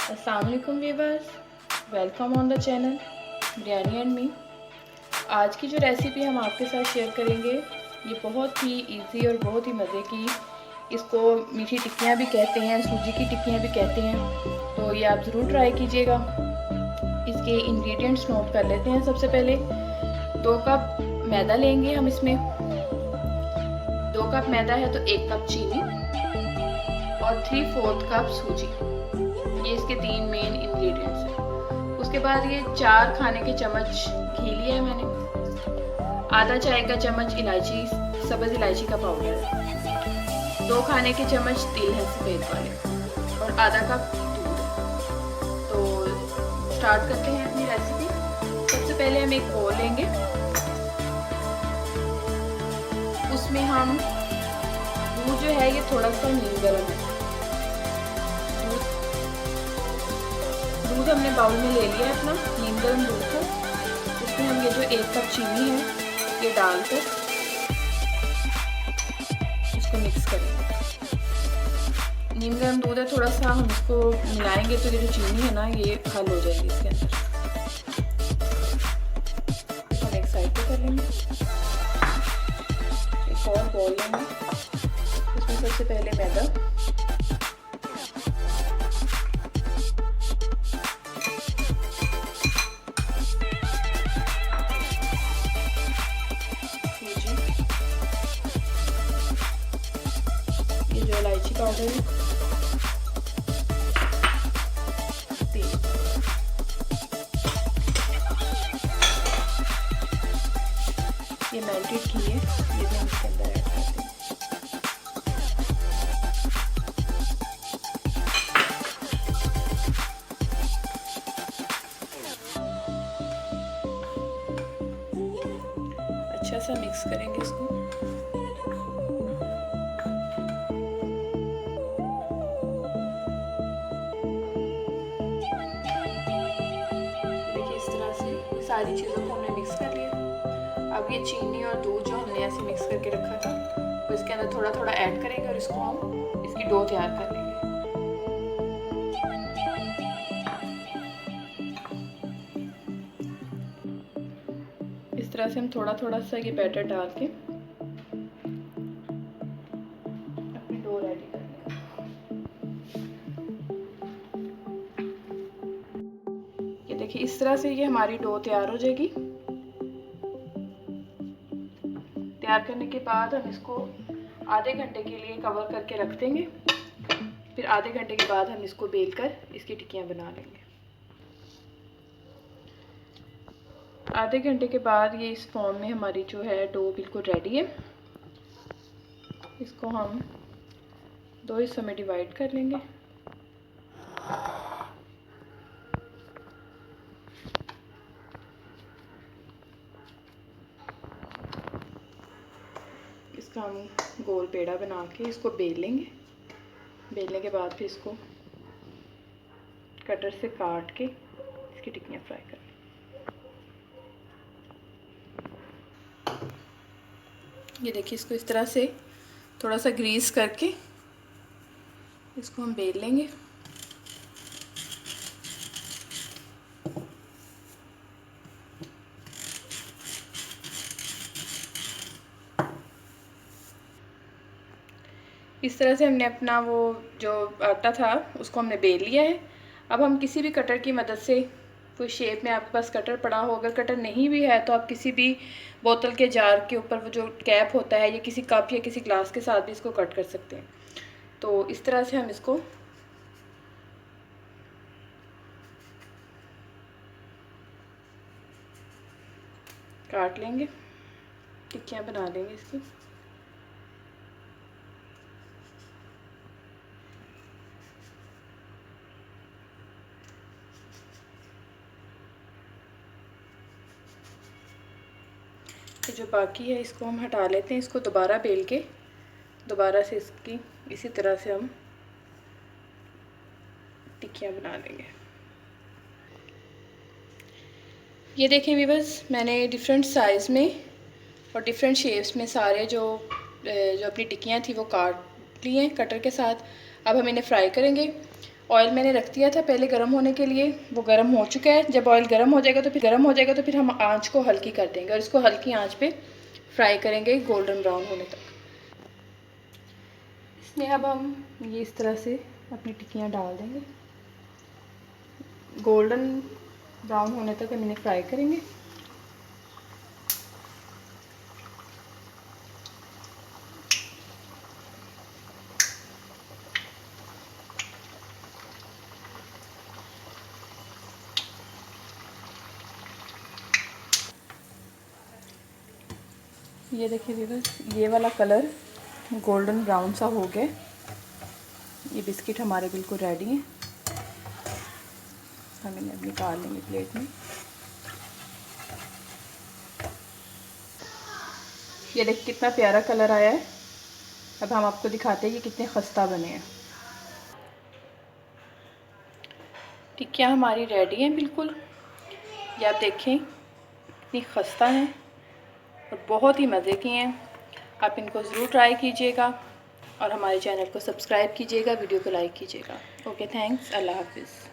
अस्सलाम वालेकुम viewers, welcome on the channel biryani and me. आज की जो रेसिपी हम आपके साथ शेयर करेंगे ये बहुत ही इजी और बहुत ही मज़े की, इसको मीठी टिक्कियाँ भी कहते हैं, सूजी की टिक्कियाँ भी कहते हैं। तो ये आप ज़रूर ट्राई कीजिएगा। इसके इंग्रेडिएंट्स नोट कर लेते हैं। सबसे पहले 2 कप मैदा लेंगे हम। इसमें 2 कप मैदा है तो 1 कप चीनी और 3/4 कप सूजी, ये इसके 3 मेन इंग्रेडिएंट्स हैं। उसके बाद ये 4 खाने के चम्मच घी लिया है मैंने, आधा चाय का चम्मच इलायची, सब्ज़ इलायची का पाउडर है, 2 खाने के चम्मच तिल है सफ़ेद वाले और आधा कप दूध। तो स्टार्ट करते हैं अपनी रेसिपी। सबसे पहले हम एक बोल लेंगे, उसमें हम दूध जो है ये थोड़ा सा नीम गर्म है। दूध हमने बाउल में ले लिया है अपना नीम गर्म दूध को। उसमें हम ये जो 1 कप चीनी है ये डालकर इसको मिक्स करेंगे। नीम गर्म दूध है, थोड़ा सा हम इसको मिलाएंगे तो ये जो चीनी है ना ये हल हो जाएगी इसके अंदर। हम एक साइड पे कर लेंगे। एक और बॉल लेंगे, उसमें सबसे पहले मैदा, ये जो इलायची पाउडर है, तेल, ये मेल्टेड घी है, ये भी हम इसके अंदर ऐड करते हैं। अच्छा सा मिक्स करेंगे इसको। देखिए इस तरह से सारी चीज़ों को हमने मिक्स कर लिया। अब ये चीनी और दूध जो हमने ऐसे मिक्स करके रखा था तो इसके अंदर थोड़ा थोड़ा ऐड करेंगे और इसको हम इसकी डो तैयार कर लेंगे। इस तरह से हम थोड़ा थोड़ा सा ये बैटर डाल के अपनी डो रेडी कर लेंगे। ये देखिए इस तरह से ये हमारी डो तैयार हो जाएगी। तैयार करने के बाद हम इसको आधे घंटे के लिए कवर करके रख देंगे। फिर आधे घंटे के बाद हम इसको बेल कर इसकी टिक्कियाँ बना लेंगे। आधे घंटे के बाद ये इस फॉर्म में हमारी जो है डो बिल्कुल रेडी है। इसको हम 2 हिस्सों में डिवाइड कर लेंगे। इसका हम गोल पेड़ा बना के इसको बेल लेंगे। बेलने के बाद फिर इसको कटर से काट के इसकी टिक्कियाँ फ्राई कर लेंगे। ये देखिए इसको इस तरह से थोड़ा सा ग्रीस करके इसको हम बेल लेंगे। इस तरह से हमने अपना वो जो आटा था उसको हमने बेल लिया है। अब हम किसी भी कटर की मदद से, कोई शेप में आपके पास कटर पड़ा हो, अगर कटर नहीं भी है तो आप किसी भी बोतल के जार के ऊपर वो जो कैप होता है या किसी कप या किसी ग्लास के साथ भी इसको कट कर सकते हैं। तो इस तरह से हम इसको काट लेंगे, टिक्कियाँ बना लेंगे इसकी। ये जो बाकी है इसको हम हटा लेते हैं। इसको दोबारा बेल के दोबारा से इसकी इसी तरह से हम टिक्कियाँ बना लेंगे। ये देखें व्यूअर्स, मैंने डिफरेंट साइज़ में और डिफरेंट शेप्स में सारे जो अपनी टिक्कियाँ थी वो काट ली हैं कटर के साथ। अब हम इन्हें फ्राई करेंगे। ऑयल मैंने रख दिया था पहले गर्म होने के लिए, वो गर्म हो चुका है। जब ऑयल गर्म हो जाएगा तो फिर हम आंच को हल्की कर देंगे और इसको हल्की आंच पे फ्राई करेंगे गोल्डन ब्राउन होने तक। इसमें अब हम ये इस तरह से अपनी टिक्कियाँ डाल देंगे, गोल्डन ब्राउन होने तक हम इन्हें फ्राई करेंगे। ये देखिए व्यूअर्स, ये वाला कलर गोल्डन ब्राउन सा हो गया। ये बिस्किट हमारे बिल्कुल रेडी हैं। हम इन्हें अब निकाल लेंगे प्लेट में। ये देखिए कितना प्यारा कलर आया है। अब हम आपको दिखाते हैं ये कितने खस्ता बने हैं। टिक्कियाँ हमारी रेडी हैं बिल्कुल। ये आप देखें कितनी खस्ता हैं और बहुत ही मज़े की हैं। आप इनको ज़रूर ट्राई कीजिएगा और हमारे चैनल को सब्सक्राइब कीजिएगा, वीडियो को लाइक कीजिएगा। ओके, थैंक्स, अल्लाह हाफिज़।